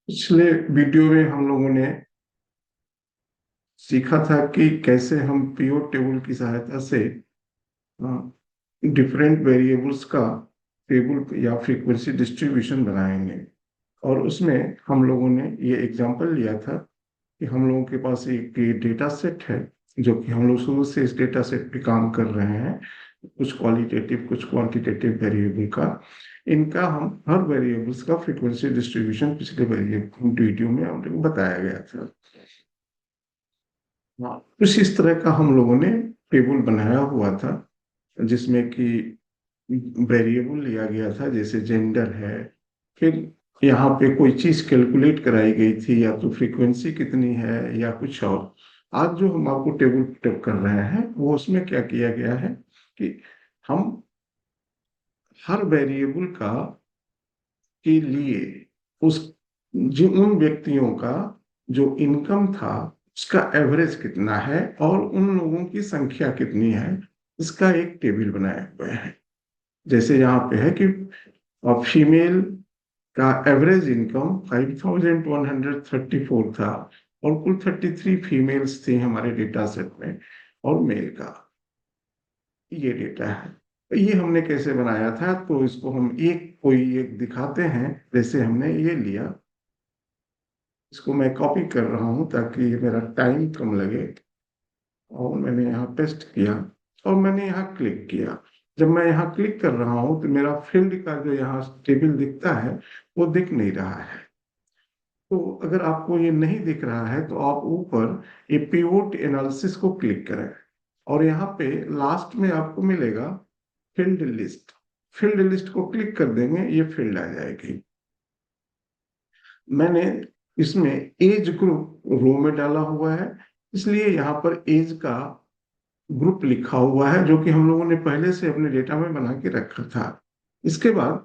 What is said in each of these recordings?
पिछले वीडियो में हम लोगों ने सीखा था कि कैसे हम पीओ टेबल की सहायता से डिफरेंट वेरिएबल्स का टेबल या फ्रीक्वेंसी डिस्ट्रीब्यूशन बनाएंगे। और उसमें हम लोगों ने ये एग्जांपल लिया था कि हम लोगों के पास एक डेटा सेट है, जो कि हम लोग शुरू से इस डेटा सेट पे काम कर रहे हैं, कुछ क्वालिटेटिव कुछ क्वांटिटेटिव वेरिएबल का। इनका हम हर वेरिएबल्स का फ्रीक्वेंसी डिस्ट्रीब्यूशन पिछले वीडियो में हम लोग बताया गया था। हाँ, कुछ इस तरह का हम लोगों ने टेबल बनाया हुआ था, जिसमें कि वेरिएबल लिया गया था, जैसे जेंडर है। फिर यहाँ पे कोई चीज कैलकुलेट कराई गई थी, या तो फ्रीक्वेंसी कितनी है या कुछ और। आज जो हम आपको टेबल टेप कर रहे हैं, वो उसमें क्या किया गया है कि हम हर वेरिएबल का के लिए उस जिन उन व्यक्तियों का जो इनकम था, उसका एवरेज कितना है और उन लोगों की संख्या कितनी है, इसका एक टेबल बनाया हुआ है। जैसे यहाँ पे है कि फीमेल का एवरेज इनकम 5134 था, और कुल 33 फीमेल्स थी हमारे डेटा सेट में, और मेल का ये डेटा है। तो ये हमने कैसे बनाया था, तो इसको हम कोई एक दिखाते हैं। जैसे हमने ये लिया, इसको मैं कॉपी कर रहा हूँ ताकि मेरा टाइम कम लगे, और मैंने यहाँ पेस्ट किया और मैंने यहाँ क्लिक किया। जब मैं यहाँ क्लिक कर रहा हूँ तो मेरा फील्ड का जो यहाँ टेबल दिखता है, वो दिख नहीं रहा है। तो अगर आपको ये नहीं दिख रहा है तो आप ऊपर ये पिवोट एनालिसिस को क्लिक करें, और यहाँ पे लास्ट में आपको मिलेगा फील्ड लिस्ट। फील्ड लिस्ट को क्लिक कर देंगे, ये फील्ड आ जाएगी। मैंने इसमें एज ग्रुप रो में डाला हुआ है, इसलिए यहाँ पर एज का ग्रुप लिखा हुआ है, जो कि हम लोगों ने पहले से अपने डेटा में बना के रखा था। इसके बाद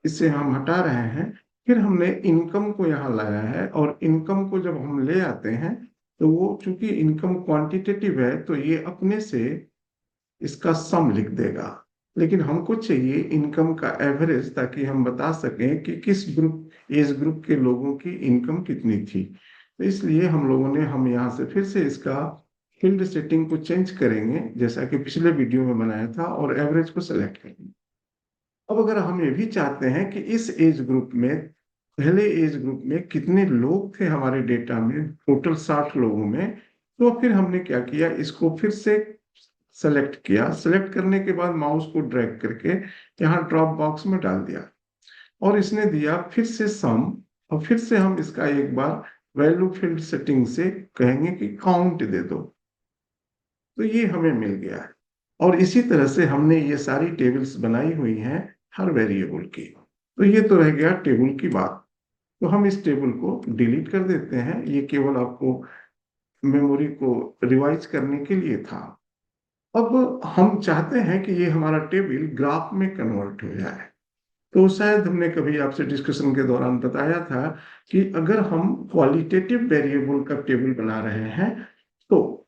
इसे हम हटा रहे हैं। फिर हमने इनकम को यहाँ लाया है, और इनकम को जब हम ले आते हैं, तो वो चूंकि इनकम क्वांटिटेटिव है, तो ये अपने से इसका सम लिख देगा। लेकिन हमको चाहिए इनकम का एवरेज, ताकि हम बता सकें कि किस ग्रुप एज ग्रुप के लोगों की इनकम कितनी थी। तो इसलिए हम यहाँ से फिर से इसका फील्ड सेटिंग को चेंज करेंगे, जैसा कि पिछले वीडियो में बनाया था, और एवरेज को सेलेक्ट करेंगे। अब अगर हम ये भी चाहते हैं कि इस एज ग्रुप में, पहले एज ग्रुप में कितने लोग थे हमारे डेटा में, टोटल 60 लोगों में, तो फिर हमने क्या किया, इसको फिर से सेलेक्ट किया। सेलेक्ट करने के बाद माउस को ड्रैग करके यहाँ ड्रॉप बॉक्स में डाल दिया, और इसने दिया फिर से सम। और फिर से हम इसका एक बार वैल्यू फील्ड सेटिंग से कहेंगे कि काउंट दे दो, तो ये हमें मिल गया है। और इसी तरह से हमने ये सारी टेबल्स बनाई हुई हैं हर वेरिएबल की। तो ये तो रह गया टेबल की बात। तो हम इस टेबल को डिलीट कर देते हैं, ये केवल आपको मेमोरी को रिवाइज करने के लिए था। अब हम चाहते हैं कि ये हमारा टेबल ग्राफ में कन्वर्ट हो जाए। तो शायद हमने कभी आपसे डिस्कशन के दौरान बताया था कि अगर हम क्वालिटेटिव वेरिएबल का टेबल बना रहे हैं, तो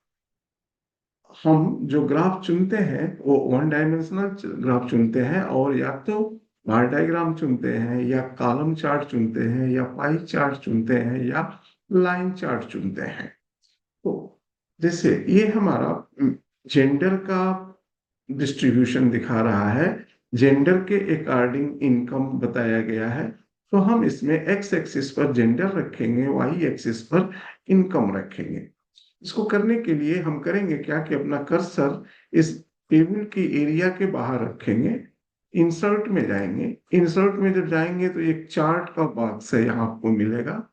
हम जो ग्राफ चुनते हैं वो वन डायमेंशनल ग्राफ चुनते हैं, और या तो बार डायग्राम चुनते हैं, या कॉलम चार्ट चुनते हैं, या पाई चार्ट चुनते हैं, या लाइन चार्ट चुनते हैं। तो जैसे ये हमारा जेंडर का डिस्ट्रीब्यूशन दिखा रहा है, जेंडर के अकॉर्डिंग इनकम बताया गया है। तो हम इसमें एक्स एक्सिस पर जेंडर रखेंगे, वाई एक्सिस पर इनकम रखेंगे। इसको करने के लिए हम करेंगे क्या कि अपना कर्सर इस टेबल की एरिया के बाहर रखेंगे, इंसर्ट में जाएंगे। इंसर्ट में जब जाएंगे तो एक चार्ट का बॉक्स है यहाँ आपको मिलेगा।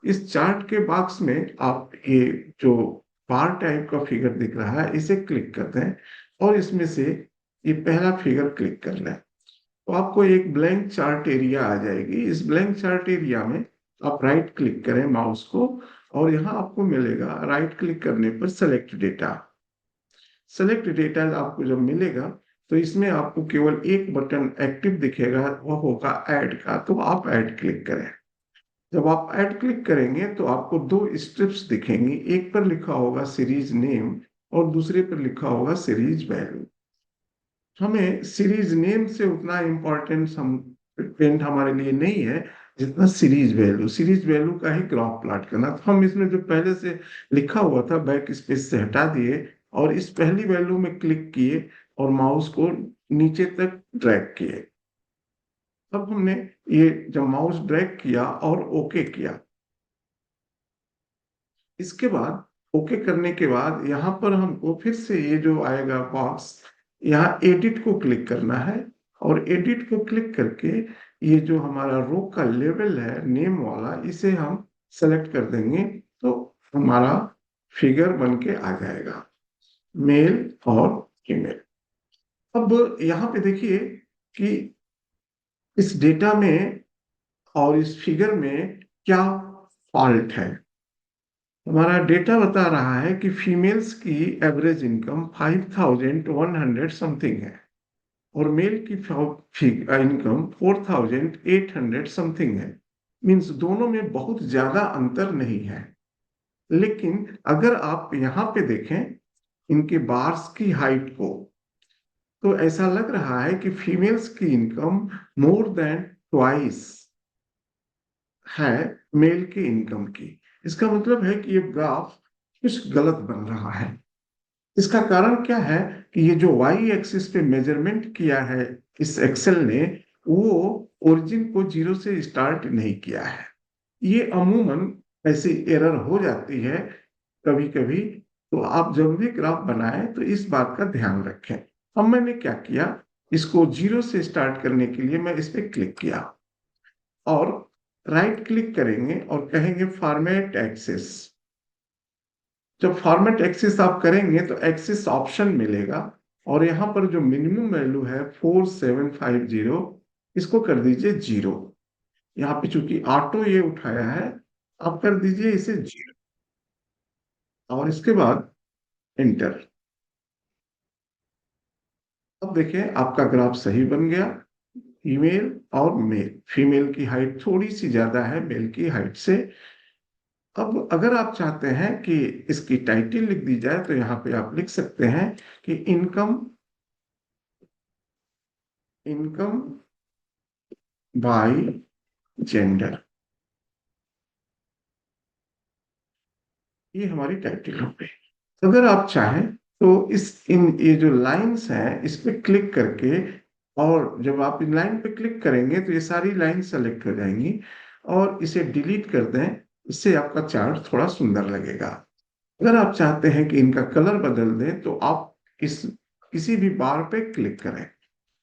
इस चार्ट के बॉक्स में आप ये जो बार टाइप का फिगर दिख रहा है, इसे क्लिक करते हैं, और इसमें से ये पहला फिगर क्लिक कर लें, तो आपको एक ब्लैंक चार्ट एरिया आ जाएगी। इस ब्लैंक चार्ट एरिया में आप राइट क्लिक करें माउस को, और यहाँ आपको मिलेगा राइट क्लिक करने पर सेलेक्ट डेटा। सेलेक्ट डेटा आपको जब मिलेगा, तो इसमें आपको केवल एक बटन एक्टिव दिखेगा, वो होगा ऐड का, तो आप ऐड क्लिक करें। जब आप ऐड क्लिक करेंगे तो आपको दो स्ट्रिप्स दिखेंगी, एक पर लिखा होगा सीरीज नेम, और दूसरे पर लिखा होगा सीरीज वैल्यू। हमें सीरीज नेम से उतना इम्पोर्टेंस हम इंपॉर्टेंट हमारे लिए नहीं है जितना सीरीज वैल्यू का ही ग्राफ प्लॉट करना। तो हम इसमें जो पहले से लिखा हुआ था बैक स्पेस से हटा दिए और इस पहली वैल्यू में क्लिक किए और माउस को नीचे तक ड्रैग किए। अब हमने ये जब माउस ड्रैग किया और ओके किया, इसके बाद ओके करने के बाद यहाँ पर हमको फिर से ये जो आएगा बॉक्स, यहाँ एडिट को क्लिक करना है और एडिट को क्लिक करके ये जो हमारा रो का लेवल है नेम वाला, इसे हम सेलेक्ट कर देंगे तो हमारा फिगर बन के आ जाएगा, मेल और फीमेल। अब यहाँ पे देखिए कि इस डेटा में और इस फिगर में क्या फॉल्ट है। हमारा डेटा बता रहा है कि फीमेल्स की एवरेज इनकम 5100 समथिंग है और मेल की इनकम 4800 समथिंग है। मीन्स दोनों में बहुत ज्यादा अंतर नहीं है। लेकिन अगर आप यहाँ पे देखें इनके बार्स की हाइट को, तो ऐसा लग रहा है कि फीमेल्स की इनकम मोर देन ट्वाइस है मेल की इनकम की। इसका मतलब है कि ये ग्राफ कुछ गलत बन रहा है। इसका कारण क्या है कि ये जो वाई एक्सिस पे मेजरमेंट किया है इस एक्सेल ने, वो ओरिजिन को जीरो से स्टार्ट नहीं किया है। ये अमूमन ऐसी एरर हो जाती है कभी कभी। तो आप जब भी ग्राफ बनाएं तो इस बात का ध्यान रखें। अब मैंने क्या किया, इसको जीरो से स्टार्ट करने के लिए मैं इस पर क्लिक किया और राइट क्लिक करेंगे और कहेंगे फॉर्मेट एक्सिस। जब फॉर्मेट एक्सिस आप करेंगे तो एक्सिस ऑप्शन मिलेगा और यहाँ पर जो मिनिमम वैल्यू है 4750, इसको कर दीजिए जीरो। यहाँ पे चूंकि ऑटो ये उठाया है, आप कर दीजिए इसे जीरो और इसके बाद इंटर। अब देखिए आपका ग्राफ सही बन गया। फीमेल और मेल, फीमेल की हाइट थोड़ी सी ज्यादा है मेल की हाइट से। अब अगर आप चाहते हैं कि इसकी टाइटल लिख दी जाए तो यहाँ पे आप लिख सकते हैं कि इनकम इनकम बाय जेंडर। ये हमारी टाइटल हो गई। अगर आप चाहें तो इस इन ये जो लाइंस हैं इस पे क्लिक करके, और जब आप इन लाइन पे क्लिक करेंगे तो ये सारी लाइन सेलेक्ट हो जाएंगी और इसे डिलीट कर दें। इससे आपका चार्ट थोड़ा सुंदर लगेगा। अगर आप चाहते हैं कि इनका कलर बदल दें तो आप इस किसी भी बार पे क्लिक करें।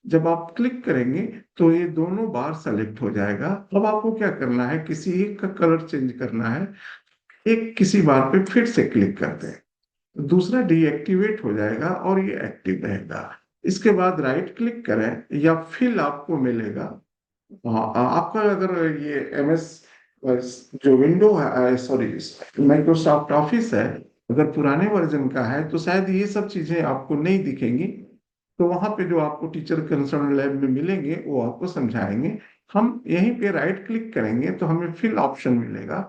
जब आप क्लिक करेंगे तो ये दोनों बार सेलेक्ट हो जाएगा। अब आपको क्या करना है, किसी एक का कलर चेंज करना है। एक किसी बार पे फिर से क्लिक करते हैं, दूसरा डीएक्टिवेट हो जाएगा और ये एक्टिव रहेगा। इसके बाद राइट क्लिक करें या फिल आपको मिलेगा। हाँ, आपका अगर ये एमएस जो विंडो है, सॉरी माइक्रोसॉफ्ट ऑफिस है, अगर पुराने वर्जन का है तो शायद ये सब चीजें आपको नहीं दिखेंगी। तो वहां पे जो आपको टीचर कंसर्न लैब में मिलेंगे वो आपको समझाएंगे। हम यहीं पे राइट क्लिक करेंगे तो हमें फिल ऑप्शन मिलेगा।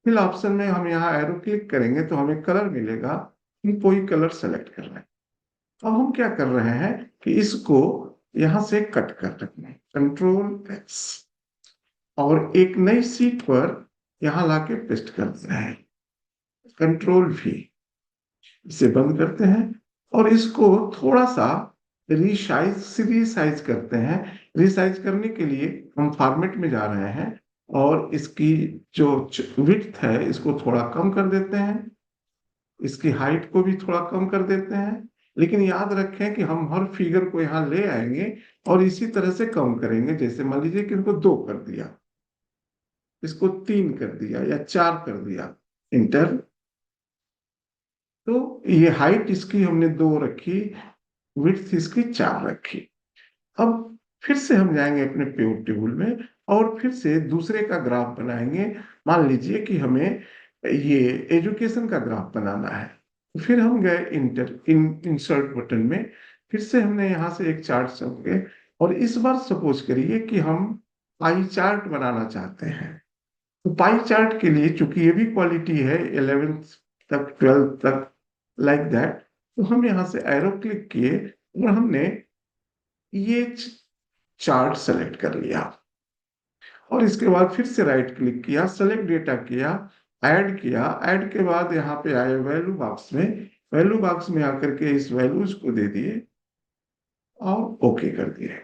फिल ऑप्शन में हम यहाँ एरो क्लिक करेंगे तो हमें कलर मिलेगा। हम कोई कलर सेलेक्ट कर रहे हैं। अब हम क्या कर रहे हैं कि इसको यहां से कट कर रखना है, कंट्रोल एक्स, और एक नई सीट पर यहां लाके पेस्ट कर देना है, कंट्रोल भी। इसे बंद करते हैं और इसको थोड़ा सा रीसाइज करते हैं। रीसाइज करने के लिए हम फॉर्मेट में जा रहे हैं और इसकी जो विड्थ है इसको थोड़ा कम कर देते हैं, इसकी हाइट को भी थोड़ा कम कर देते हैं। लेकिन याद रखें कि हम हर फिगर को यहाँ ले आएंगे और इसी तरह से कम करेंगे। जैसे मान लीजिए कि इनको 2 कर दिया, इसको 3 कर दिया या 4 कर दिया, इंटर। तो ये हाइट इसकी हमने 2 रखी, विड्थ इसकी 4 रखी। अब फिर से हम जाएंगे अपने पिवट टेबल में और फिर से दूसरे का ग्राफ बनाएंगे। मान लीजिए कि हमें ये एजुकेशन का ग्राफ बनाना है। तो फिर हम गए इंसर्ट बटन में, फिर से हमने यहाँ से एक चार्ट चुन और इस बार सपोज करिए कि हम पाई चार्ट बनाना चाहते हैं। तो पाई चार्ट के लिए चूंकि ये भी क्वालिटी है 11th तक 12th तक, लाइक दैट, तो हम यहाँ से एरो क्लिक किए और हमने ये चार्ट सेलेक्ट कर लिया। और इसके बाद फिर से राइट क्लिक किया, सेलेक्ट डेटा किया, किया। ऐड के बाद यहाँ पे आए वैल्यू बॉक्स में, वैल्यू बॉक्स में आकर के इस वैल्यूज को दे दिए और ओके कर दिए।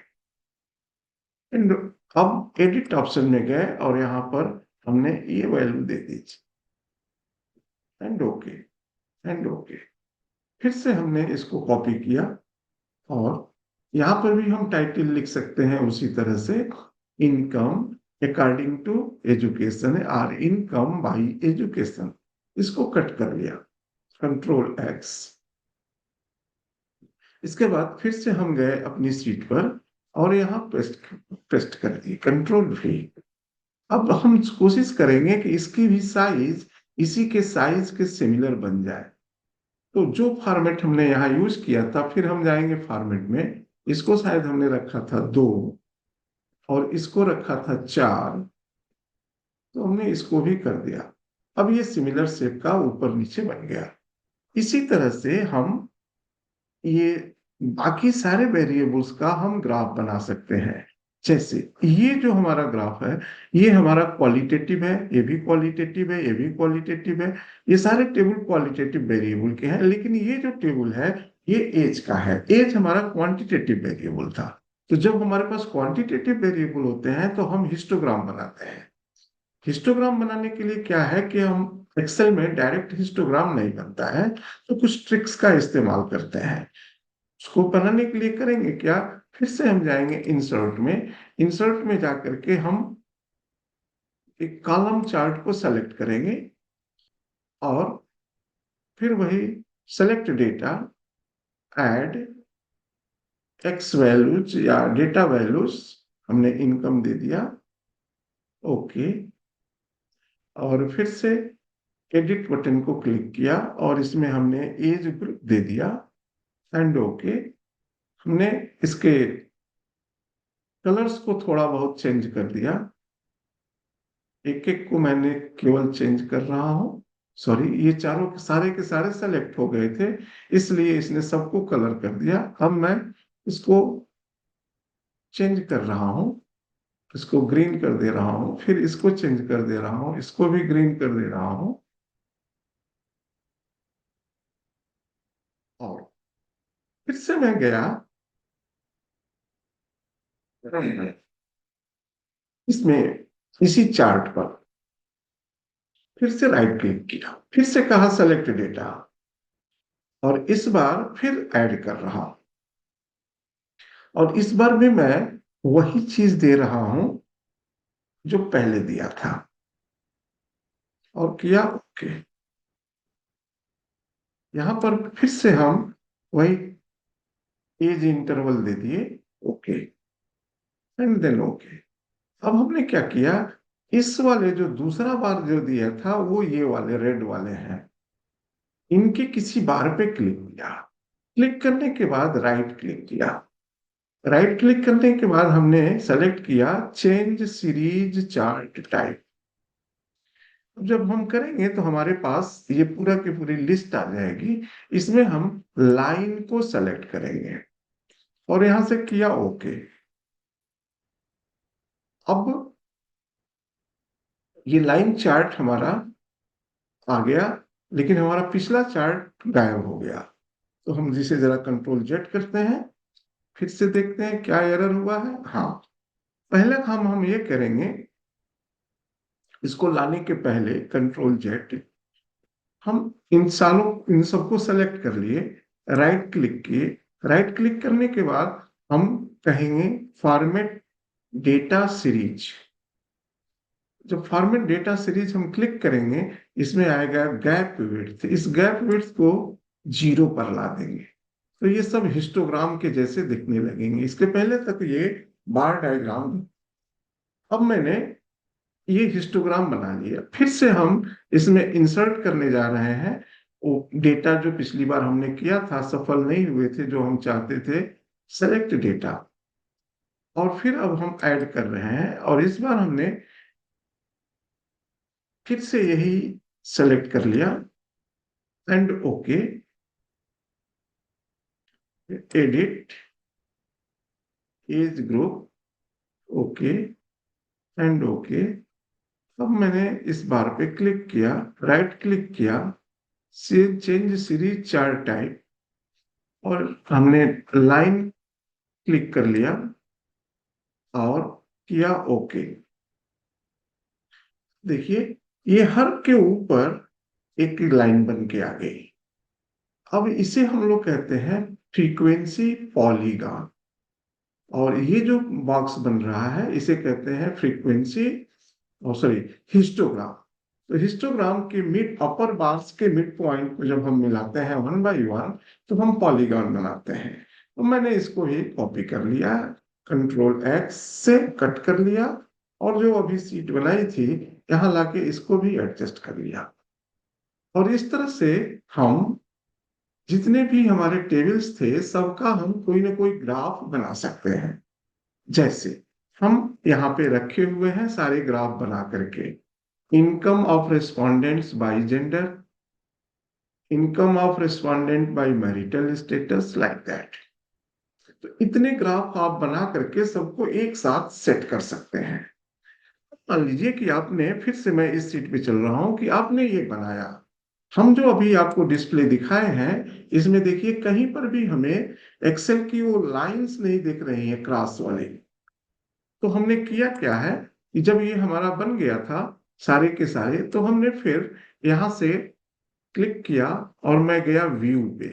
एंड अब एडिट ऑप्शन में गए और यहाँ पर हमने ये value they the and okay, and okay. फिर से हमने इसको कॉपी किया और यहाँ पर भी हम टाइटल लिख सकते हैं उसी तरह से, इनकम अकॉर्डिंग टू एजुकेशन और इनकम बाय एजुकेशन। इसको कट कर लिया, कंट्रोल एक्स। इसके बाद फिर से हम गए अपनी सीट पर और यहाँ पेस्ट पेस्ट कर दिए, कंट्रोल V। अब हम कोशिश करेंगे कि इसकी भी साइज इसी के साइज के सिमिलर बन जाए। तो जो फॉर्मेट हमने यहाँ यूज किया था, फिर हम जाएंगे फॉर्मेट में, इसको शायद हमने रखा था 2 और इसको रखा था 4, तो हमने इसको भी कर दिया। अब ये सिमिलर शेप का ऊपर नीचे बन गया। इसी तरह से हम ये बाकी सारे वेरिएबल्स का हम ग्राफ बना सकते हैं। जैसे ये जो हमारा ग्राफ है, ये हमारा क्वालिटेटिव है, ये भी क्वालिटेटिव है, ये भी क्वालिटेटिव है। ये सारे टेबल क्वालिटेटिव वेरिएबल के हैं, लेकिन ये जो टेबल है ये एज का है। एज हमारा क्वांटिटेटिव वेरिएबल था। तो जब हमारे पास क्वांटिटेटिव वेरिएबल होते हैं तो हम हिस्टोग्राम बनाते हैं। हिस्टोग्राम बनाने के लिए क्या है कि हम एक्सेल में डायरेक्ट हिस्टोग्राम नहीं बनता है, तो कुछ ट्रिक्स का इस्तेमाल करते हैं। उसको बनाने के लिए करेंगे क्या, फिर से हम जाएंगे इंसर्ट में। इंसर्ट में जाकर के हम एक कॉलम चार्ट को सेलेक्ट करेंगे और फिर वही select data, add x values या डेटा वैल्यूज, हमने इनकम दे दिया, ओके। और फिर से एडिट बटन को क्लिक किया और इसमें हमने एज ग्रुप दे दिया एंड ओके। हमने इसके कलर्स को थोड़ा बहुत चेंज कर दिया, एक एक को मैंने केवल चेंज कर रहा हूं। सॉरी, ये चारों के सारे सेलेक्ट हो गए थे, इसलिए इसने सबको कलर कर दिया। अब मैं इसको चेंज कर रहा हूं, इसको ग्रीन कर दे रहा हूं, फिर इसको चेंज कर दे रहा हूं, इसको भी ग्रीन कर दे रहा हूं। और फिर से मैं गया इसमें, इसी चार्ट पर फिर से राइट क्लिक किया, फिर से कहा सेलेक्ट डेटा और इस बार फिर ऐड कर रहा हूं। और इस बार भी मैं वही चीज दे रहा हूं जो पहले दिया था और किया ओके। यहां पर फिर से हम वही एज इंटरवल दे दिए, ओके, एंड देन ओके। अब हमने क्या किया, इस वाले जो दूसरा बार जो दिया था वो ये वाले रेड वाले हैं, इनके किसी बार पे क्लिक किया। क्लिक करने के बाद राइट क्लिक किया। राइट क्लिक करने के बाद हमने सेलेक्ट किया चेंज सीरीज चार्ट टाइप। अब जब हम करेंगे तो हमारे पास ये पूरा की पूरी लिस्ट आ जाएगी। इसमें हम लाइन को सेलेक्ट करेंगे और यहां से किया ओके। अब ये लाइन चार्ट हमारा आ गया, लेकिन हमारा पिछला चार्ट गायब हो गया। तो हम जिसे जरा कंट्रोल जेड करते हैं, फिर से देखते हैं क्या एरर हुआ है। हाँ, पहले काम हम ये करेंगे, इसको लाने के पहले कंट्रोल जेड, हम इन सबको सेलेक्ट कर लिए, राइट क्लिक किए। राइट क्लिक करने के बाद हम कहेंगे फॉर्मेट डेटा सीरीज। जब फॉर्मेट डेटा सीरीज हम क्लिक करेंगे, इसमें आएगा गैप विड्थ। इस गैप विड्थ को 0 पर ला देंगे, तो ये सब हिस्टोग्राम के जैसे दिखने लगेंगे। इसके पहले तक ये बार डायग्राम। अब मैंने ये हिस्टोग्राम बना लिया, फिर से हम इसमें इंसर्ट करने जा रहे हैं वो डेटा जो पिछली बार हमने किया था, सफल नहीं हुए थे जो हम चाहते थे, सेलेक्ट डेटा। और फिर अब हम ऐड कर रहे हैं और इस बार हमने फिर से यही सेलेक्ट कर लिया and okay, edit age group, okay, and okay. अब मैंने इस बार पे क्लिक किया, राइट क्लिक किया, चेंज सीरीज चार्ट टाइप, और हमने लाइन क्लिक कर लिया और किया ओके। देखिए, ये हर के ऊपर एक लाइन बन के आ गई। अब इसे हम लोग कहते हैं फ्रीक्वेंसी पॉलीगॉन, और ये जो बॉक्स बन रहा है इसे कहते हैं फ्रीक्वेंसी, सॉरी, हिस्टोग्राम। तो हिस्टोग्राम के मिड अपर बार्स के मिड पॉइंट को जब हम मिलाते हैं 1 by 1, तो हम पॉलीगॉन बनाते हैं। तो मैंने इसको ही कॉपी कर लिया, कंट्रोल एक्स से कट कर लिया, और जो अभी सीट बनाई थी यहाँ लाके इसको भी एडजस्ट कर लिया। और इस तरह से हम जितने भी हमारे टेबल्स थे सबका हम कोई ना कोई ग्राफ बना सकते हैं। जैसे हम यहाँ पे रखे हुए हैं सारे ग्राफ बना करके, income of respondents by gender, income of respondent by marital status, like that. तो इतने ग्राफ आप बना करके सबको एक साथ सेट कर सकते हैं। मान लीजिए कि आपने, फिर से मैं इस सीट पे चल रहा हूं, कि आपने ये बनाया, हम जो अभी आपको डिस्प्ले दिखाए हैं इसमें देखिए कहीं पर भी हमें एक्सेल की वो लाइंस नहीं दिख रही है क्रॉस वाली। तो हमने किया क्या है कि जब ये हमारा बन गया था सारे के सारे, तो हमने फिर यहां से क्लिक किया और मैं गया व्यू पे।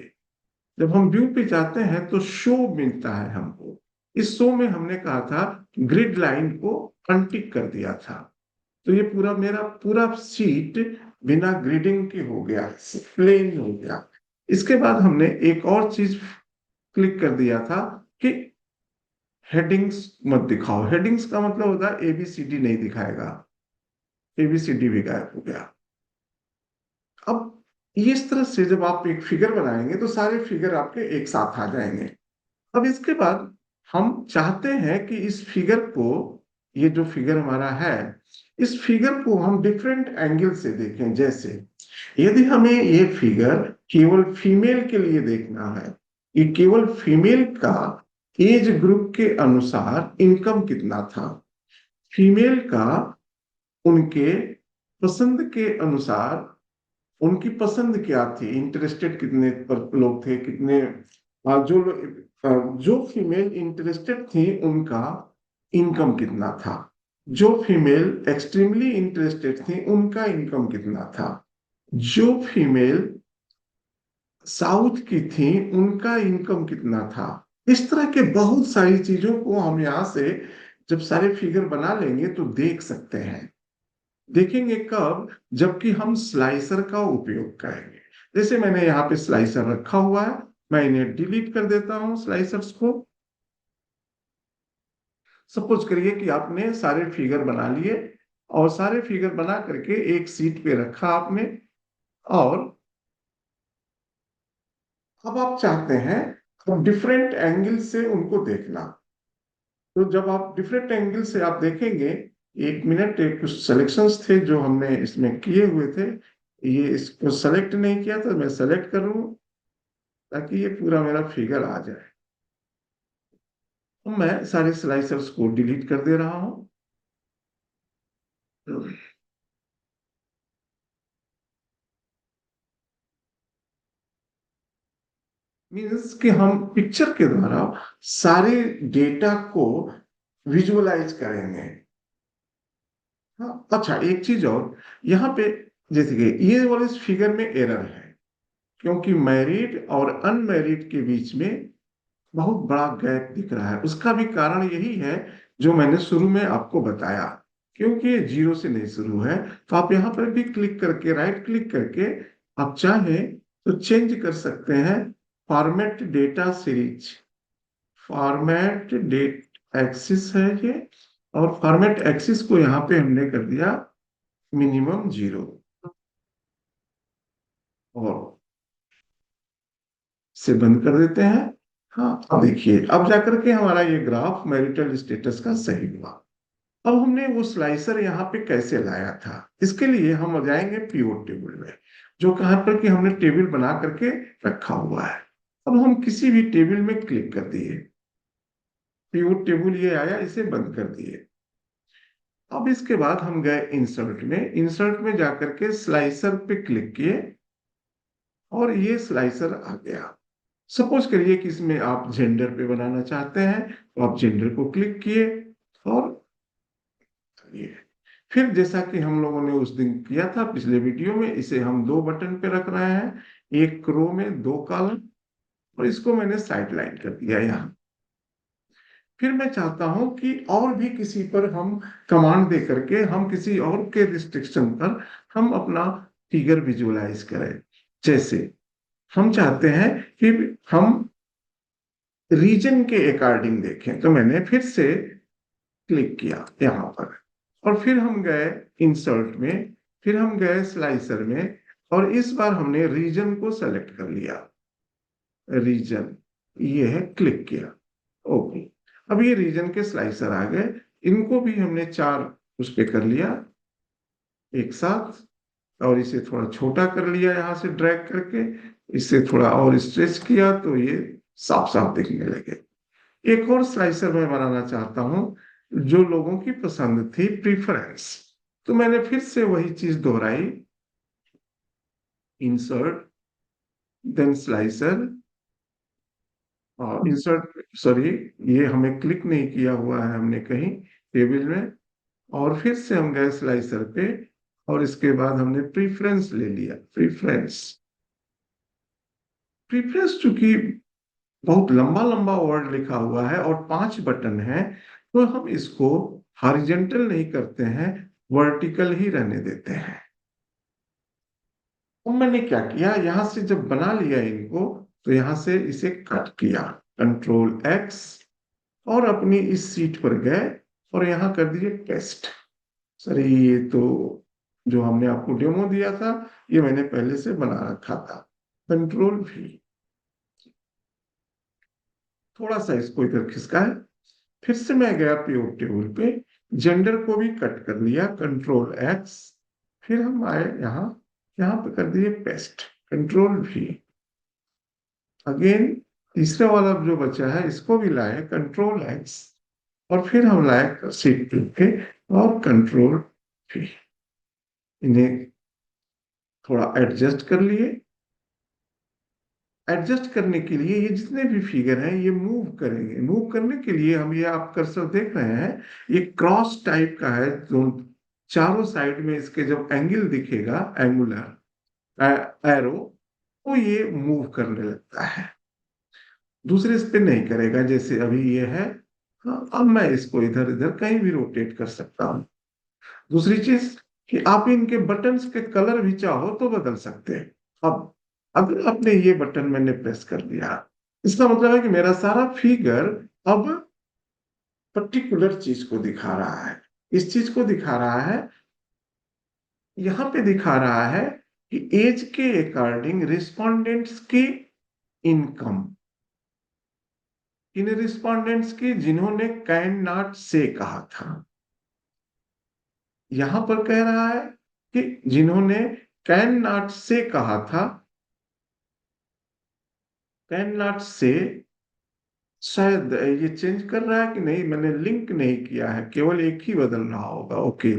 जब हम व्यू पे जाते हैं तो शो मिलता है हमको। इस शो में हमने कहा था ग्रिड लाइन को अनटिक कर दिया था। तो ये पूरा मेरा पूरा सीट बिना ग्रिडिंग के हो गया, प्लेन हो गया। इसके बाद हमने एक और चीज क्लिक कर दिया था कि हेडिंग्स मत दिखाओ। हेडिंग्स का मतलब होता है एबीसीडी नहीं दिखाएगा, एबीसीडी भी गायब हो गया। अब इस तरह से जब आप एक फिगर बनाएंगे तो सारे फिगर आपके एक साथ आ जाएंगे। अब इसके बाद हम चाहते हैं कि इस फिगर को, ये जो फिगर हमारा है, इस फिगर को हम डिफरेंट एंगल से देखें। जैसे यदि हमें ये फिगर केवल फीमेल के लिए देखना है, ये केवल फीमेल का एज ग्रुप के अनुसार इनकम कितना था, फीमेल का उनके पसंद के अनुसार, उनकी पसंद क्या थी, इंटरेस्टेड कितने पर लोग थे, कितने जो फीमेल इंटरेस्टेड थी उनका इनकम कितना था, जो फीमेल एक्सट्रीमली इंटरेस्टेड थी उनका इनकम कितना था, जो फीमेल साउथ की थी उनका इनकम कितना था। इस तरह के बहुत सारी चीजों को हम यहाँ से जब सारे फिगर बना लेंगे तो देख सकते हैं। देखेंगे कब? जबकि हम स्लाइसर का उपयोग करेंगे। जैसे मैंने यहाँ पे स्लाइसर रखा हुआ है, मैं इन्हें डिलीट कर देता हूँ स्लाइसर्स को। सपोज करिए कि आपने सारे फिगर बना लिए, और सारे फिगर बना करके एक सीट पे रखा आपने, और अब आप चाहते हैं अब डिफरेंट एंगल से उनको देखना। तो जब आप डिफरेंट एंगल से आप देखेंगे, एक मिनट, एक कुछ सिलेक्शंस थे जो हमने इसमें किए हुए थे, ये इसको सेलेक्ट नहीं किया तो मैं सेलेक्ट करूं ताकि ये पूरा मेरा फिगर आ जाए। तो मैं सारे स्लाइसर्स को डिलीट कर दे रहा हूं। मीन्स कि हम पिक्चर के द्वारा सारे डेटा को विजुअलाइज करेंगे। हाँ, अच्छा, एक चीज और यहाँ पे, जैसे कि ये वाले फिगर में एरर है, क्योंकि मैरिड और अनमैरिड के बीच में बहुत बड़ा गैप दिख रहा है। उसका भी कारण यही है जो मैंने शुरू में आपको बताया, क्योंकि ये जीरो से नहीं शुरू है। तो आप यहाँ पर भी क्लिक करके, राइट क्लिक करके, आप चाहें तो चेंज कर सकते हैं format data series. Format date axis है ये, और फॉर्मेट एक्सिस को यहाँ पे हमने कर दिया मिनिमम 0, और से बंद कर देते हैं। हाँ, अब देखिए, अब जाकर के हमारा ये ग्राफ मैरिटल स्टेटस का सही हुआ। अब हमने वो स्लाइसर यहाँ पे कैसे लाया था, इसके लिए हम जाएंगे पीओ टेबल में, जो कहाँ पर कि हमने टेबल बना करके रखा हुआ है। अब हम किसी भी टेबल में क्लिक कर दिए, पीओ टेबल ये आया, इसे बंद कर दिए। अब इसके बाद हम गए इंसर्ट में। इंसर्ट में जाकर के स्लाइसर पे क्लिक किए और ये स्लाइसर आ गया। सपोज करिए कि इसमें आप जेंडर पे बनाना चाहते हैं, तो आप जेंडर को क्लिक किए और ये फिर जैसा कि हम लोगों ने उस दिन किया था पिछले वीडियो में, इसे हम दो बटन पे रख रहे हैं, एक रो में दो कॉलम, और इसको मैंने साइड लाइन कर दिया यहाँ। फिर मैं चाहता हूं कि और भी किसी पर हम कमांड दे करके हम किसी और के रिस्ट्रिक्शन पर हम अपना फिगर विजुअलाइज करें। जैसे हम चाहते हैं कि हम रीजन के अकॉर्डिंग देखें, तो मैंने फिर से क्लिक किया यहाँ पर और फिर हम गए इंसर्ट में, फिर हम गए स्लाइसर में और इस बार हमने रीजन को सेलेक्ट कर लिया। रीजन ये है, क्लिक किया, ओके। अब ये रीजन के स्लाइसर आ गए, इनको भी हमने चार उस पे कर लिया एक साथ, और इसे थोड़ा छोटा कर लिया यहाँ से ड्रैग करके, इसे थोड़ा और स्ट्रेच किया तो ये साफ साफ दिखने लगे। एक और स्लाइसर मैं बनाना चाहता हूं जो लोगों की पसंद थी, प्रीफरेंस। तो मैंने फिर से वही चीज दोहराई, इंसर्ट देन स्लाइसर, और इंसर्ट सॉरी, ये हमें क्लिक नहीं किया हुआ है हमने कहीं टेबल में, और फिर से हम गए स्लाइसर पे और इसके बाद हमने प्रीफरेंस ले लिया। प्रीफरेंस प्रीफरेंस चूंकि बहुत लंबा लंबा वर्ड लिखा हुआ है और पांच बटन है, तो हम इसको हॉरिजेंटल नहीं करते हैं, वर्टिकल ही रहने देते हैं। तो मैंने क्या किया, यहां से जब बना लिया इनको, तो यहां से इसे कट किया, कंट्रोल एक्स, और अपनी इस सीट पर गए और यहां कर दिए पेस्ट। सर ये तो जो हमने आपको डेमो दिया था, ये मैंने पहले से बना रखा था। कंट्रोल भी, थोड़ा सा इसको इधर खिसकाए, फिर से मैं गया पीओ टेबल पे, जेंडर को भी कट कर लिया, कंट्रोल एक्स, फिर हम आए यहाँ, यहाँ पे कर दिए पेस्ट, कंट्रोल भी। अगेन तीसरा वाला जो बचा है इसको भी लाए, कंट्रोल एक्स, और फिर हम लाए सीट पे और कंट्रोल भी। इन्हें थोड़ा एडजस्ट कर लिए। एडजस्ट करने के लिए ये जितने भी फिगर हैं ये मूव करेंगे। मूव करने के लिए हम, ये आप कर्सर देख रहे हैं, ये क्रॉस टाइप का है, जो चारों साइड में इसके जब एंगल दिखेगा, एंगुलर एरो, तो ये मूव करने लगता है। दूसरे इस पे नहीं करेगा, जैसे अभी ये है। हाँ, अब मैं इसको इधर इधर कहीं भी रोटेट कर सकता हूँ। दूसरी चीज कि आप इनके बटन्स के कलर भी चाहो तो बदल सकते हैं। अब अगर आपने ये बटन मैंने प्रेस कर दिया, इसका मतलब है कि मेरा सारा फिगर अब पर्टिकुलर चीज को दिखा रहा है। इस चीज को दिखा रहा है, यहां पे दिखा रहा है कि एज के अकॉर्डिंग रिस्पोंडेंट्स की इनकम, इन रिस्पोंडेंट्स की जिन्होंने कैन नॉट से कहा था। यहां पर कह रहा है कि जिन्होंने कैन नॉट से कहा था, कैन नॉट से, शायद ये चेंज कर रहा है कि नहीं, मैंने लिंक नहीं किया है, केवल एक ही बदल रहा होगा। ओके,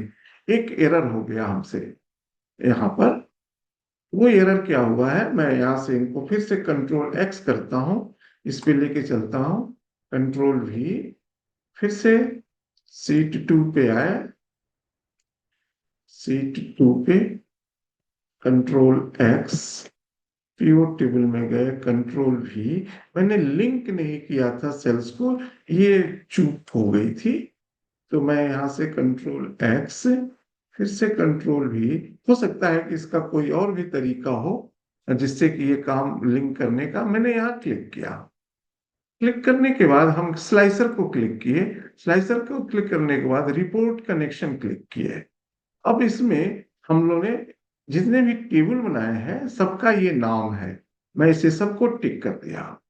एक एरर हो गया हमसे यहाँ पर। वो एरर क्या हुआ है, मैं यहाँ से इनको फिर से कंट्रोल एक्स करता हूँ, इस पे लेके चलता हूँ, कंट्रोल भी, फिर से सीट 2 पे आए, सीट 2 पे कंट्रोल एक्स, पीओ टेबल में गए, कंट्रोल भी। मैंने लिंक नहीं किया था सेल्स को, ये चूक हो गई थी, तो मैं यहाँ से कंट्रोल एक्स, फिर से कंट्रोल भी। हो सकता है कि इसका कोई और भी तरीका हो जिससे कि ये काम लिंक करने का। मैंने यहाँ क्लिक किया, क्लिक करने के बाद हम स्लाइसर को क्लिक किए, स्लाइसर को क्लिक करने के बाद रिपोर्ट कनेक्शन क्लिक किए। अब इसमें हम लोगों ने जितने भी टेबल बनाए हैं सबका ये नाम है, मैं इसे सबको टिक कर दिया।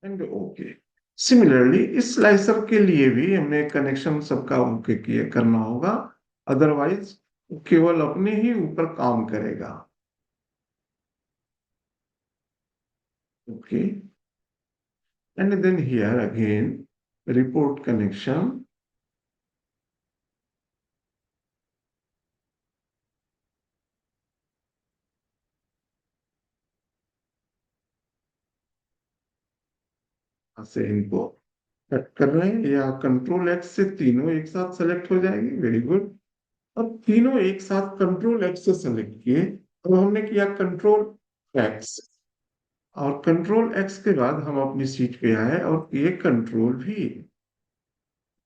And okay. सिमिलरली इस स्लाइसर के लिए भी हमने कनेक्शन सबका ओके किए करना होगा, अदरवाइज केवल अपने ही ऊपर काम करेगा। Okay, and then here again report connection. से इनको कट कर रहे हैं या कंट्रोल एक्स से तीनों एक साथ सेलेक्ट हो जाएगी। Very good. अब तीनों एक साथ कंट्रोल एक्स से सेलेक्ट किए, तो हमने किया कंट्रोल एक्स, और कंट्रोल एक्स के बाद हम अपनी सीट पे आए और ये कंट्रोल भी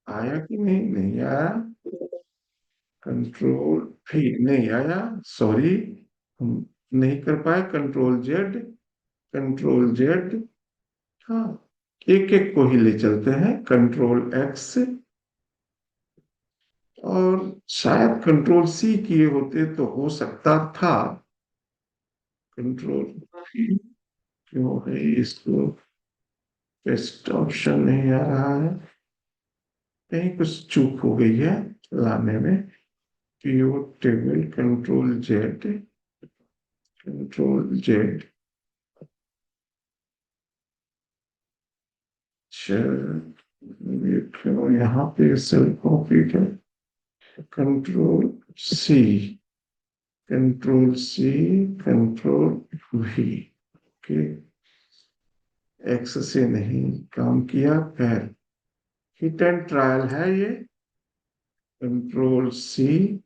आया कि नहीं, नहीं आया। कंट्रोल भी नहीं आया, सॉरी, हम नहीं कर पाए। कंट्रोल जेड, कंट्रोल जेड, हाँ, एक एक को ही ले चलते हैं। कंट्रोल एक्स, और शायद कंट्रोल सी किए होते तो हो सकता था। कंट्रोल क्यों है इसको बेस्ट ऑप्शन नहीं आ रहा है, कहीं कुछ चूक हो गई है लाने में। पीओ table control Z, control Z, ये क्यों यहाँ पे सेल कॉपी है। Control C, control C, control V, okay, X से नहीं काम किया। खैर, हिट एंड ट्रायल है ये। कंट्रोल सी,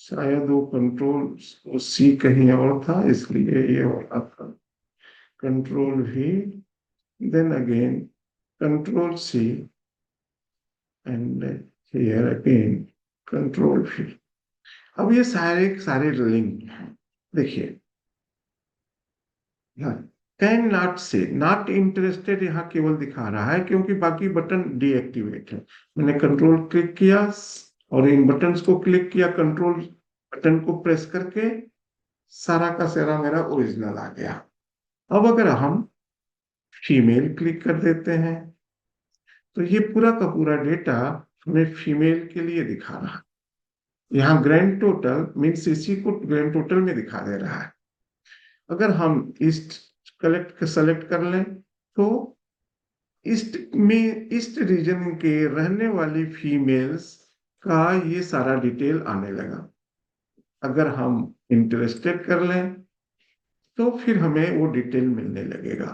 शायद वो कंट्रोल सी कहीं और था इसलिए ये हो रहा था। Control V, then again control C, and here again control V. अब ये सारे सारे लिंक हैं। देखिए, can not say not interested यहाँ केवल दिखा रहा है क्योंकि बाकी बटन डीएक्टिवेट है। मैंने कंट्रोल क्लिक किया और इन बटन्स को क्लिक किया, कंट्रोल बटन को प्रेस करके सारा का सारा मेरा ओरिजिनल आ गया। अब अगर हम फीमेल क्लिक कर देते हैं तो ये पूरा का पूरा डेटा हमें फीमेल के लिए दिखा रहा है। यहाँ ग्रैंड टोटल मीन्स इसी को ग्रैंड टोटल में दिखा दे रहा है। अगर हम ईस्ट कलेक्ट सेलेक्ट कर लें तो ईस्ट में, ईस्ट रीजन के रहने वाली फीमेल्स का ये सारा डिटेल आने लगा। अगर हम इंटरेस्टेड कर लें तो फिर हमें वो डिटेल मिलने लगेगा।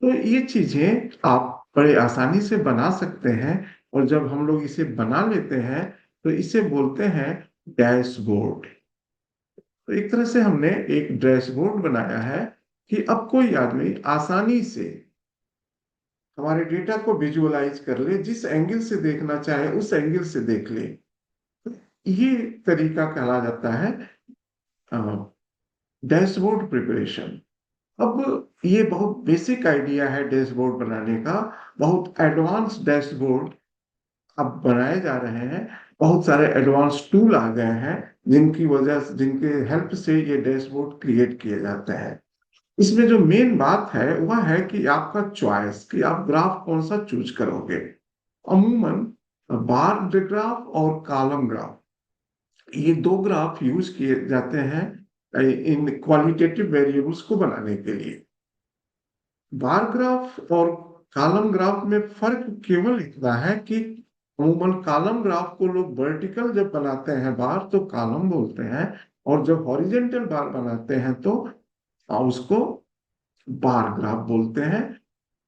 तो ये चीजें आप बड़े आसानी से बना सकते हैं, और जब हम लोग इसे बना लेते हैं तो इसे बोलते हैं डैशबोर्ड। तो एक तरह से हमने एक डैशबोर्ड बनाया है कि अब कोई आदमी आसानी से हमारे डेटा को विजुअलाइज कर ले, जिस एंगल से देखना चाहे उस एंगल से देख ले। ये तरीका कहला जाता है डैशबोर्ड प्रिपरेशन। अब ये बहुत बेसिक आइडिया है डैशबोर्ड बनाने का। बहुत एडवांस डैशबोर्ड अब बनाए जा रहे हैं। बहुत सारे एडवांस टूल आ गए हैं जिनकी वजह से, जिनके हेल्प से ये डैशबोर्ड क्रिएट किए जाते हैं। इसमें जो मेन बात है वह है कि आपका चॉइस, कि आप ग्राफ कौन सा चूज करोगे। अमूमन बार ग्राफ और कॉलम ग्राफ, ये दो ग्राफ यूज किए जाते हैं इन क्वालिटेटिव वेरिएबल्स को बनाने के लिए। बार ग्राफ और कॉलम ग्राफ में फर्क केवल इतना है कि अमूमन कॉलम ग्राफ को लोग वर्टिकल जब बनाते हैं बार तो कॉलम बोलते हैं, और जब हॉरिजेंटल बार बनाते हैं तो उसको बार ग्राफ बोलते हैं।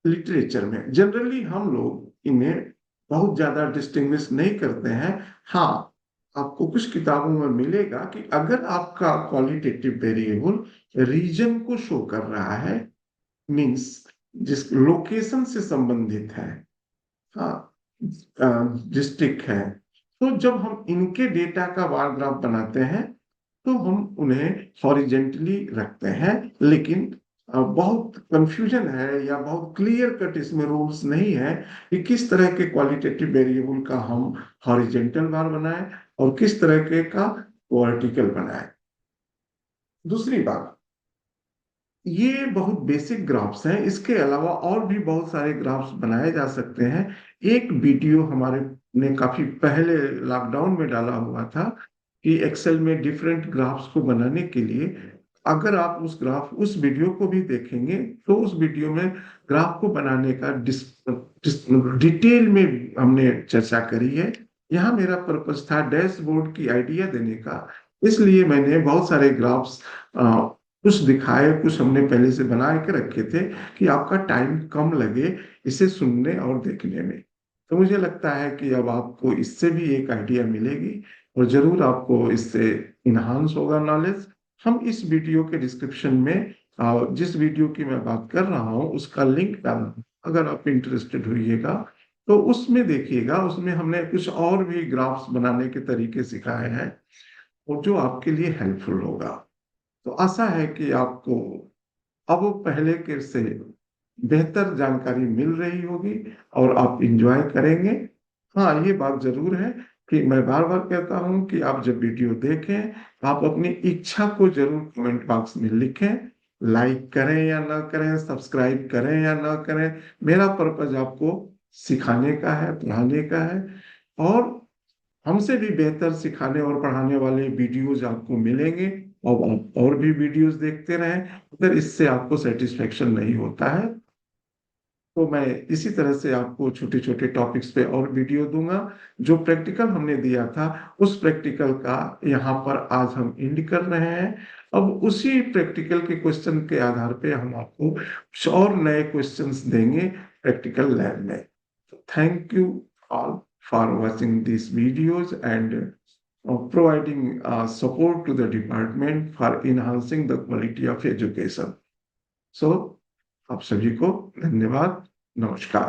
लिटरेचर में जनरली हम लोग इन्हें बहुत ज्यादा डिस्टिंग्विश नहीं करते हैं। हाँ, आपको कुछ किताबों में मिलेगा कि अगर आपका क्वालिटेटिव वेरिएबल रीजन को शो कर रहा है, मीन्स जिस लोकेशन से संबंधित है, हाँ, डिस्ट्रिक्ट है, तो जब हम इनके डेटा का बार ग्राफ बनाते हैं तो हम उन्हें हॉरिजेंटली रखते हैं। लेकिन बहुत कंफ्यूजन है या बहुत क्लियर कट इसमें रूल्स नहीं है कि किस तरह के क्वालिटेटिव वेरिएबल का हम हॉरिजेंटल बार बनाएं और किस तरह के का वर्टिकल बनाएं। दूसरी बात, ये बहुत बेसिक ग्राफ्स हैं, इसके अलावा और भी बहुत सारे ग्राफ्स बनाए जा सकते हैं। एक वीडियो हमारे ने काफी पहले लॉकडाउन में डाला हुआ था कि एक्सेल में डिफरेंट ग्राफ्स को बनाने के लिए अगर आप उस वीडियो को भी देखेंगे तो उस वीडियो में ग्राफ को बनाने का डिटेल में हमने चर्चा करी है। यहाँ मेरा पर्पस था डैशबोर्ड की आइडिया देने का, इसलिए मैंने बहुत सारे ग्राफ्स कुछ दिखाए, कुछ हमने पहले से बना के रखे थे कि आपका टाइम कम लगे इसे सुनने और देखने में। तो मुझे लगता है कि अब आपको इससे भी एक आइडिया मिलेगी और जरूर आपको इससे इन्हांस होगा नॉलेज। हम इस वीडियो के डिस्क्रिप्शन में जिस वीडियो की मैं बात कर रहा हूँ उसका लिंक डाल, अगर आप इंटरेस्टेड होइएगा तो उसमें देखिएगा। उसमें हमने कुछ और भी ग्राफ्स बनाने के तरीके सिखाए हैं और जो आपके लिए हेल्पफुल होगा। तो आशा है कि आपको अब पहले के से बेहतर जानकारी मिल रही होगी और आप इंजॉय करेंगे। हाँ, ये बात जरूर है कि मैं बार बार कहता हूं कि आप जब वीडियो देखें आप अपनी इच्छा को जरूर कमेंट बॉक्स में लिखें। लाइक करें या ना करें, सब्सक्राइब करें या ना करें, मेरा पर्पज आपको सिखाने का है, पढ़ाने का है। और हमसे भी बेहतर सिखाने और पढ़ाने वाले वीडियोज आपको मिलेंगे और आप और भी वीडियोज देखते रहें। अगर इससे आपको सेटिस्फेक्शन नहीं होता है तो मैं इसी तरह से आपको छोटे छोटे टॉपिक्स पे और वीडियो दूंगा। जो प्रैक्टिकल हमने दिया था उस प्रैक्टिकल का यहाँ पर आज हम एंड कर रहे हैं। अब उसी प्रैक्टिकल के क्वेश्चन के आधार पे हम आपको कुछ और नए क्वेश्चंस देंगे प्रैक्टिकल लैब में। Thank you all for watching these videos and providing support to the department for enhancing the quality of education. So, आप सभी को धन्यवाद, नमस्कार।